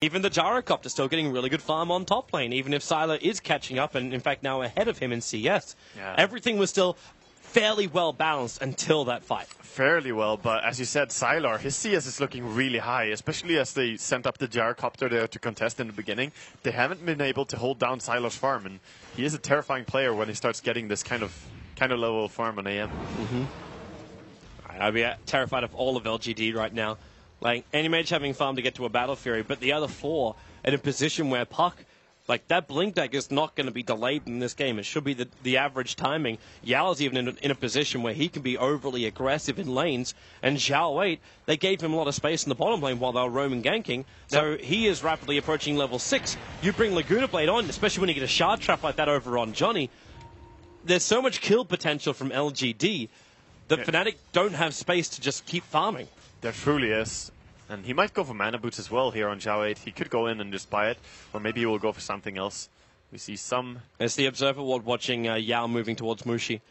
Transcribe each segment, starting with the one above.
Even the Gyrocopter still getting really good farm on top lane, even if Sylar is catching up and, in fact, now ahead of him in CS. Yeah. Everything was still fairly well balanced until that fight. Fairly well, but as you said, Sylar, his CS is looking really high, especially as they sent up the Gyrocopter there to contest in the beginning. They haven't been able to hold down Sylar's farm, and he is a terrifying player when he starts getting this kind of level of farm on AM. I'd be terrified of all of LGD right now. Like, any mage having farm to get to a Battle Fury, but the other four in a position where Puck, like, that blink deck is not going to be delayed in this game. It should be the average timing. Yao is even in a position where he can be overly aggressive in lanes, and Zhao 8, they gave him a lot of space in the bottom lane while they were roaming ganking, so he is rapidly approaching level 6. You bring Laguna Blade on, especially when you get a shard trap like that over on Johnny. There's so much kill potential from LGD that Fnatic don't have space to just keep farming. There truly is. And he might go for mana boots as well here on Zhao 8. He could go in and just buy it, or maybe he will go for something else. We see some... It's the Observer Ward watching Yao moving towards Mushi.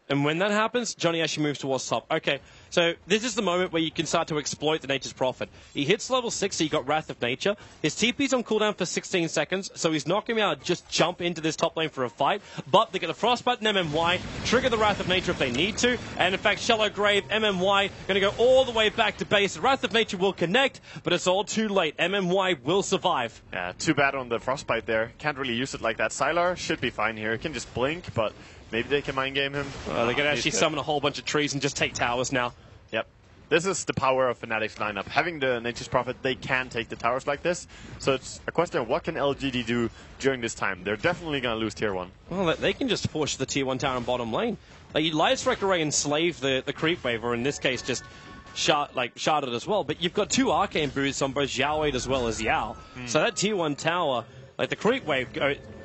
And when that happens, Johnny actually moves towards top. Okay, so this is the moment where you can start to exploit the Nature's Prophet. He hits level 6, so you got Wrath of Nature. His TP's on cooldown for 16 seconds, so he's not going to be able to just jump into this top lane for a fight. But they get a Frostbite and MMY, trigger the Wrath of Nature if they need to. And in fact, Shallow Grave, MMY, going to go all the way back to base. The Wrath of Nature will connect, but it's all too late. MMY will survive. Yeah, too bad on the Frostbite there. Can't really use it like that. Sylar should be fine here. He can just blink, but... maybe they can mind game him. They can actually summon a whole bunch of trees and just take towers now. Yep. This is the power of Fnatic's lineup. Having the Nature's Prophet, they can take the towers like this. So it's a question of what can LGD do during this time. They're definitely going to lose tier 1. Well, they can just push the tier 1 tower in bottom lane. Like, you Light Strike Array and slave the creep wave, or in this case just shard it as well. But you've got 2 arcane boosts on both Zhao 8 as well as Yao. So that tier 1 tower, like the creep wave,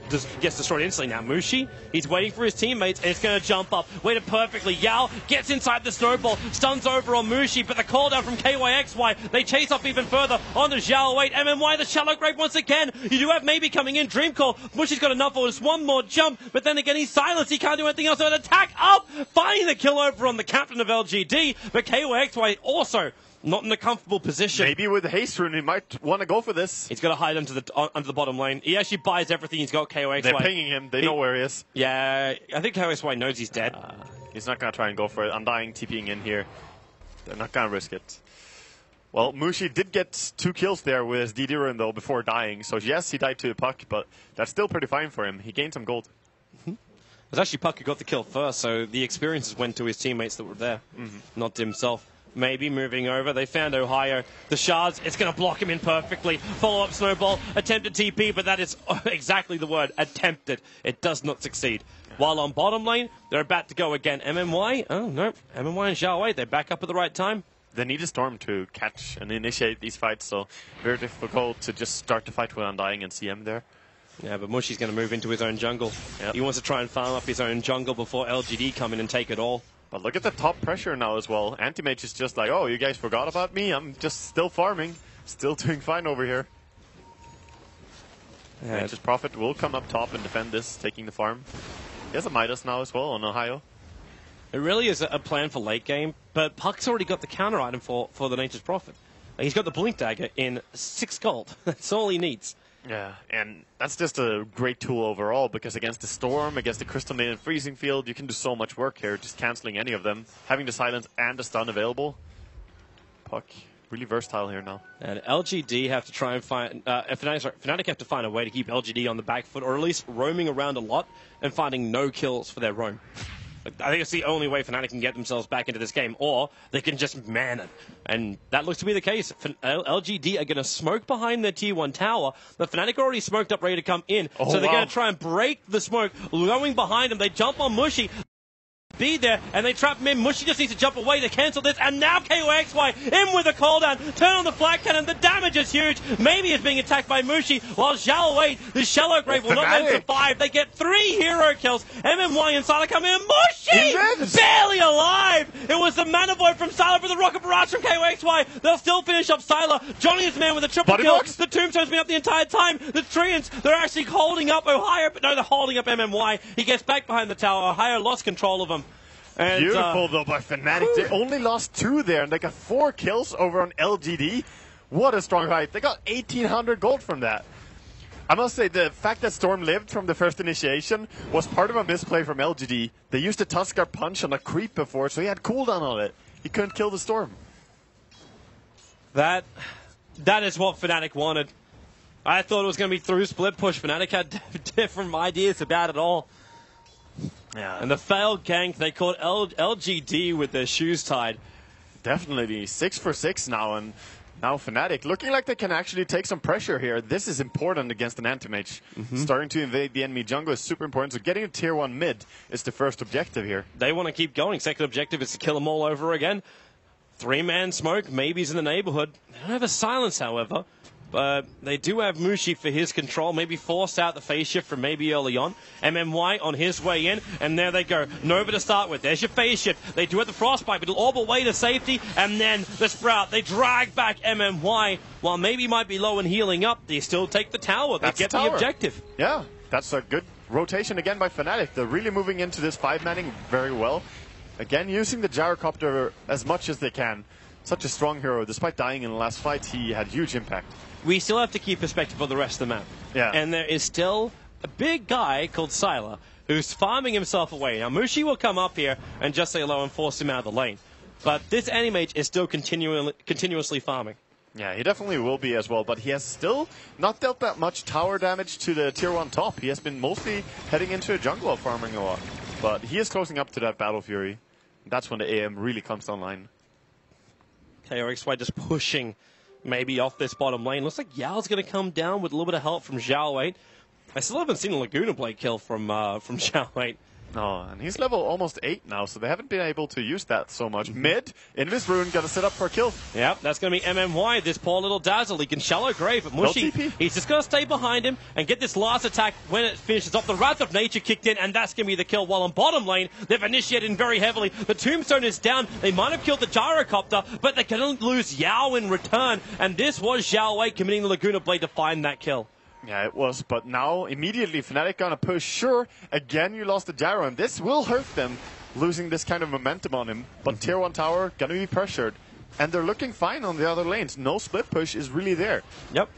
just gets destroyed instantly. Now Mushi, he's waiting for his teammates, and it's going to jump up. Waited perfectly. Yao gets inside the snowball, stuns over on Mushi, but the call down from KYXY, they chase up even further onto Zhao 8. MMY, the Shallow Grave once again. You do have maybe coming in Dream Call. Mushi's got enough for just one more jump, but then again he's silenced. He can't do anything else. So an attack up, finding the kill over on the captain of LGD, but KYXY also not in a comfortable position. Maybe with the haste rune, he might want to go for this. He's got to hide under the bottom lane. He actually buys everything. He's got KOXY. They're pinging him. They know where he is. Yeah, I think KOXY knows he's dead. He's not going to try and go for it. Undying TPing in here. They're not going to risk it. Well, Mushi did get 2 kills there with his DD rune, though, before dying. So, yes, he died to a Puck, but that's still pretty fine for him. He gained some gold. It was actually Puck who got the kill first, so the experiences went to his teammates that were there, not to himself. Maybe moving over. They found Ohio. The shards, it's going to block him in perfectly. Follow-up snowball, attempted TP, but that is exactly the word, attempted. It does not succeed. While on bottom lane, they're about to go again. MMY, oh no, MMY and Zhao 8, they back up at the right time. They need a storm to catch and initiate these fights, so very difficult to just start the fight with Undying and CM there. Yeah, but Mushi's going to move into his own jungle. Yep. He wants to try and farm up his own jungle before LGD come in and take it all. But look at the top pressure now as well. Anti-Mage is just like, oh, you guys forgot about me? I'm just still farming. Still doing fine over here. Nature's Prophet will come up top and defend this, taking the farm. He has a Midas now as well on Ohio. It really is a plan for late game, but Puck's already got the counter item for the Nature's Prophet. He's got the Blink Dagger in 6 gold. That's all he needs. Yeah, and that's just a great tool overall, because against the Storm, against the Crystal Maiden Freezing Field, you can do so much work here, just cancelling any of them. Having the Silence and the Stun available. Puck, really versatile here now. And LGD have to try and find... Fnatic have to find a way to keep LGD on the back foot, or at least roaming around a lot and finding no kills for their roam. I think it's the only way Fnatic can get themselves back into this game, or they can just man it. And that looks to be the case. LGD are going to smoke behind their tier 1 tower, but Fnatic already smoked up, ready to come in. So they're going to try and break the smoke, going behind them. They jump on Mushi. Be there, and they trap him in. Mushi just needs to jump away to cancel this, and now KOXY in with a cooldown. Turn on the flag cannon, the damage is huge. Maybe it's being attacked by Mushi, while Zhao 8, the Shallow Grave will not let him survive. They get 3 hero kills. MMY and Sylar come in. Mushi! Barely alive! It was the Mana Void from Sylar for the Rocket Barrage from KOXY. They'll still finish up Sylar. Johnny is man with a triple kill. The Tombstone's been up the entire time. The Treants, they're actually holding up Ohio, but no, they're holding up MMY. He gets back behind the tower. Ohio lost control of him. And, beautiful though by Fnatic. They only lost 2 there, and they got 4 kills over on LGD. What a strong fight. They got 1,800 gold from that. I must say, the fact that Storm lived from the first initiation was part of a misplay from LGD. They used a Tuskar punch on a creep before, so he had cooldown on it. He couldn't kill the Storm. That is what Fnatic wanted. I thought it was going to be through split push. Fnatic had different ideas about it all. Yeah. And the failed gank, they caught LGD with their shoes tied. Definitely 6 for 6 now, and now Fnatic looking like they can actually take some pressure here. This is important against an anti-mage. Starting to invade the enemy jungle is super important, so getting a tier 1 mid is the first objective here. They want to keep going. Second objective is to kill them all over again. 3-man smoke, maybe's in the neighborhood. They don't have a silence, however. But they do have Mushi for his control. Maybe force out the phase shift from maybe early on. MMY on his way in, and there they go. Nova to start with. There's your phase shift. They do have the frostbite, but it'll all but way to safety. And then the Sprout. They drag back MMY. While maybe might be low and healing up, they still take the tower. They get the objective. Yeah, that's a good rotation again by Fnatic. They're really moving into this 5-manning very well. Again, using the gyrocopter as much as they can. Such a strong hero. Despite dying in the last fight, he had huge impact. We still have to keep perspective of the rest of the map. Yeah. And there is still a big guy called Sylar who's farming himself away. Now, Mushi will come up here and just say hello and force him out of the lane. But this anti-mage is still continuously farming. Yeah, he definitely will be as well, but he has still not dealt that much tower damage to the tier 1 top. He has been mostly heading into a jungle farming a lot. But he is closing up to that Battle Fury. That's when the AM really comes online. KRXY just pushing maybe off this bottom lane. Looks like Yao's going to come down with a little bit of help from Zhao 8. I still haven't seen a Laguna Blade kill from Zhao 8. No, and he's level almost 8 now, so they haven't been able to use that so much. Mid, Invis Rune, got to set up for a kill. Yep, that's going to be MMY, this poor little Dazzle. He can shallow grave, but Mushi, he's just going to stay behind him and get this last attack when it finishes off. The Wrath of Nature kicked in, and that's going to be the kill. While on bottom lane, they've initiated very heavily. The Tombstone is down. They might have killed the Gyrocopter, but they're going to lose Yao in return, and this was Zhao Wei committing the Laguna Blade to find that kill. Yeah, it was, but now immediately Fnatic gonna push. Sure, again you lost the gyro, and this will hurt them, losing this kind of momentum on him. But tier 1 tower gonna be pressured, and they're looking fine on the other lanes. No split push is really there. Yep.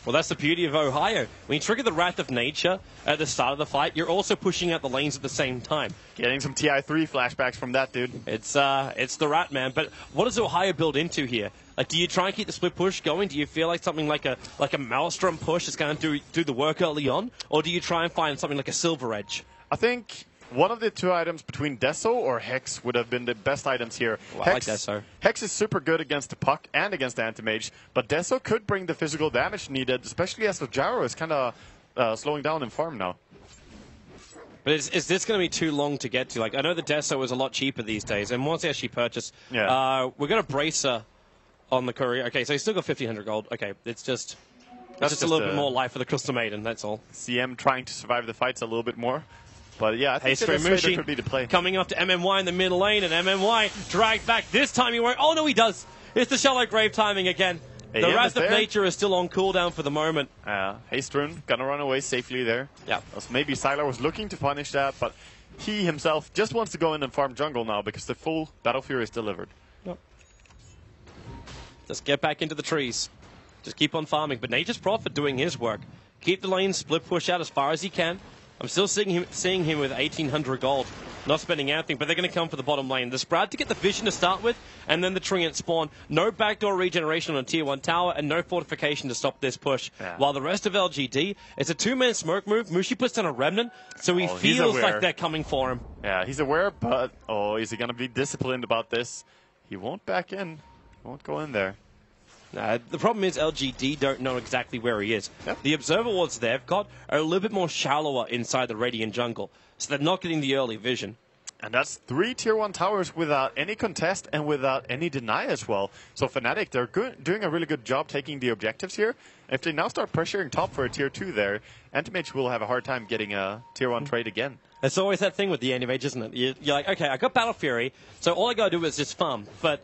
Well, that's the beauty of Ohio. When you trigger the Wrath of Nature at the start of the fight, you're also pushing out the lanes at the same time. Getting some TI3 flashbacks from that dude. It's the Rat Man. But what does Ohio build into here? Like, do you try and keep the split push going? Do you feel like something like a Maelstrom push is going to do the work early on, or do you try and find something like a Silver Edge? I think one of the two items between Deso or Hex would have been the best items here. Well, I like Deso. Hex is super good against the puck and against the anti-mage, but Deso could bring the physical damage needed, especially as the gyro is kind of slowing down in farm now. But is this going to be too long to get to? Like, I know the Deso is a lot cheaper these days, and once they actually purchase, we're going to Bracer on the courier. Okay, so he's still got 1,500 gold. Okay, it's just a little bit more life for the Crystal Maiden, that's all. CM trying to survive the fights a little bit more. But yeah, I think Mushi could be the play. Coming up to MMY in the middle lane, and MMY dragged back. This time he won't. Oh, no, he does. It's the Shallow Grave timing again. The Wrath of Nature is still on cooldown for the moment. Haste Rune gonna run away safely there. Yeah. Maybe Sylar was looking to punish that, but he himself just wants to go in and farm jungle now because the full Battle Fury is delivered. Yep. Just get back into the trees. Just keep on farming. But Nature's Prophet doing his work. Keep the lane split push out as far as he can. I'm still seeing him with 1,800 gold. Not spending anything, but they're going to come for the bottom lane. The Sprout to get the vision to start with, and then the Treant spawn. No backdoor regeneration on a tier 1 tower, and no fortification to stop this push. Yeah. While the rest of LGD, it's a 2-man smoke move. Mushi puts down a Remnant, so he feels like they're coming for him. Yeah, he's aware, but is he going to be disciplined about this? He won't back in. He won't go in there. The problem is LGD don't know exactly where he is. Yep. The Observer Wards they've got are a little bit more shallower inside the Radiant jungle, so they're not getting the early vision. And that's 3 tier 1 towers without any contest and without any deny as well. So Fnatic, they're doing a really good job taking the objectives here. If they now start pressuring top for a tier 2 there, Anti-Mage will have a hard time getting a tier 1 trade again. It's always that thing with the Anti-Mage, isn't it? You're like, okay, I got Battle Fury, so all I got to do is just farm. But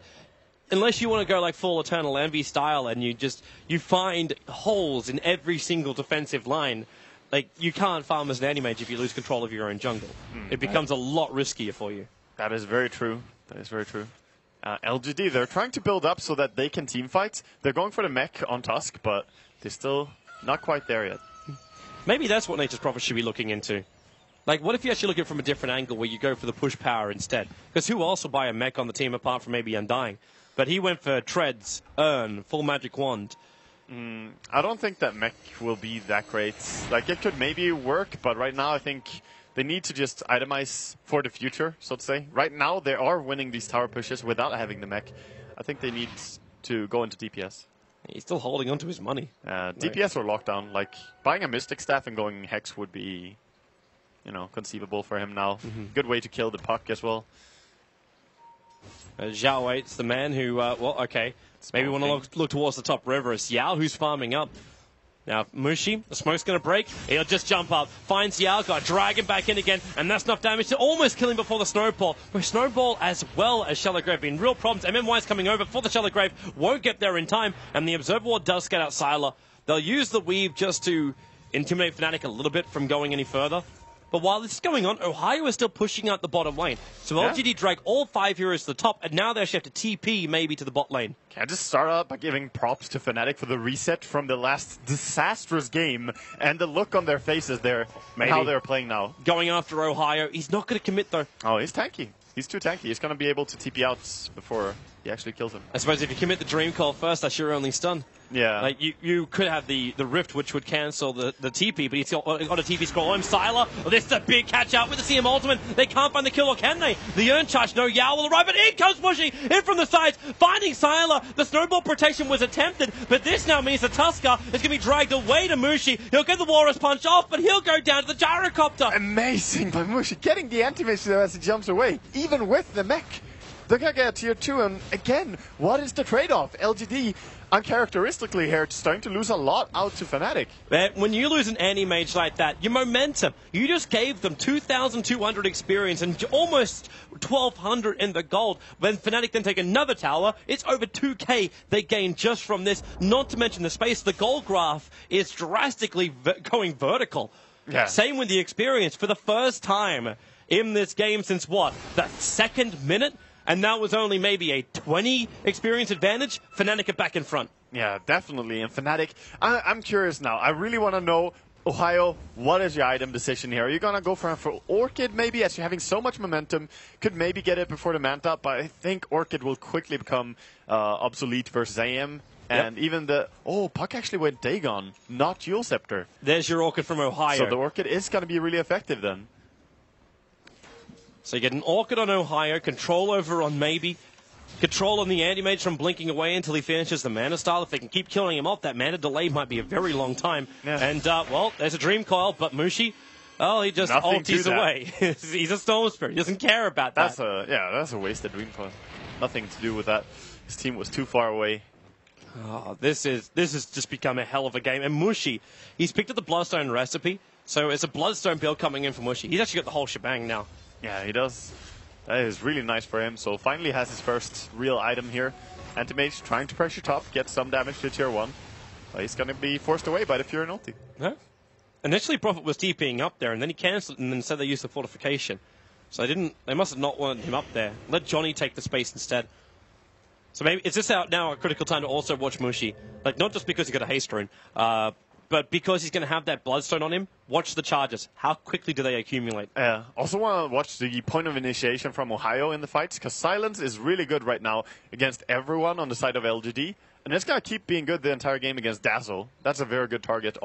unless you want to go like full Eternal Envy style and you find holes in every single defensive line, like, you can't farm as an anti-mage if you lose control of your own jungle. It becomes a lot riskier for you. That is very true. That is very true. LGD, they're trying to build up so that they can team fight. They're going for the mech on Tusk, but they're still not quite there yet. Maybe that's what Nature's Prophet should be looking into. Like, what if you actually look at it from a different angle where you go for the push power instead? Because who else will buy a mech on the team apart from maybe Undying? But he went for Treads, Urn, Full Magic Wand. I don't think that mech will be that great. Like, it could maybe work, but right now I think they need to just itemize for the future, so to say. Right now they are winning these tower pushes without having the mech. I think they need to go into DPS. He's still holding on to his money. DPS or lockdown. Like, buying a Mystic Staff and going Hex would be, you know, conceivable for him now. Good way to kill the puck as well. Zhao Weight's the man who, well, okay. Maybe want to look towards the top river. It's Yao who's farming up. Now, Mushi, the smoke's going to break. He'll just jump up. Finds Yao, got to drag him back in again. And that's enough damage to almost kill him before the Snowball. But Snowball as well as Shallow Grave been real problems. MMY's coming over for the Shallow Grave. Won't get there in time. And the Observer Ward does scout out Sylar. They'll use the Weave just to intimidate Fnatic a little bit from going any further. But while this is going on, Ohio is still pushing out the bottom lane. So LGD drag all 5 heroes to the top, and now they actually have to TP maybe to the bot lane. Can I just start out by giving props to Fnatic for the reset from the last disastrous game and the look on their faces there, and how they're playing now. Going after Ohio. He's not going to commit, though. Oh, he's tanky. He's too tanky. He's going to be able to TP out before he actually kills him. I suppose if you commit the Dream Call first, that's your only stun. Yeah. Like, you could have the Rift, which would cancel the TP, but he's got a TP scroll on Sylar. Oh, this is a big catch out with the CM Ultimate. They can't find the kill, or can they? The Urn charge, no, Yao will arrive, but in comes Mushy, in from the sides, finding Sylar. The Snowball protection was attempted, but this now means the Tusker is going to be dragged away to Mushi. He'll get the Walrus punch off, but he'll go down to the Gyrocopter. Amazing by Mushi, getting the anti-mage as he jumps away, even with the mech. They're going to get tier 2, and again, what is the trade-off? LGD, uncharacteristically here, starting to lose a lot out to Fnatic. When you lose an anti-mage like that, your momentum, you just gave them 2,200 experience and almost 1,200 in the gold. When Fnatic then take another tower, it's over 2k they gain just from this. Not to mention the space, the gold graph is drastically going vertical. Yeah. Same with the experience. For the first time in this game since what? The second minute? And that was only maybe a 20 experience advantage. Fnatic are back in front. Yeah, definitely. And Fnatic, I'm curious now. I really want to know, Ohio, what is your item decision here? Are you going to go for Orchid maybe, as you're having so much momentum? Could maybe get it before the Manta, but I think Orchid will quickly become obsolete versus AM. And even the... Oh, Puck actually went Dagon, not Jewel Scepter. There's your Orchid from Ohio. So the Orchid is going to be really effective then. So you get an Orchid on Ohio, control over on maybe, control on the anti-mage from blinking away until he finishes the mana style. If they can keep killing him off, that mana delay might be a very long time. Yeah. And, well, there's a Dream Coil, but Mushi, oh, he just ulties away. He's a Storm Spirit. He doesn't care about that. That's a wasted Dream Coil. Nothing to do with that. His team was too far away. Oh, this has just become a hell of a game. And Mushi, he's picked up the Bloodstone recipe, so it's a Bloodstone build coming in for Mushi. He's actually got the whole shebang now. Yeah, he does. That is really nice for him. So finally has his first real item here. Anti-Mage trying to pressure top, get some damage to tier 1. But he's going to be forced away by the Fury and ulti. Huh? Initially, Prophet was TPing up there, and then he cancelled and then said they used the fortification. So they must have not wanted him up there. Let Johnny take the space instead. So maybe is this now a critical time to also watch Mushi? Like, not just because he got a haste rune, but because he's going to have that Bloodstone on him, watch the charges. How quickly do they accumulate? Yeah. Also want to watch the point of initiation from Ohio in the fights, because Silence is really good right now against everyone on the side of LGD. And it's going to keep being good the entire game against Dazzle. That's a very good target.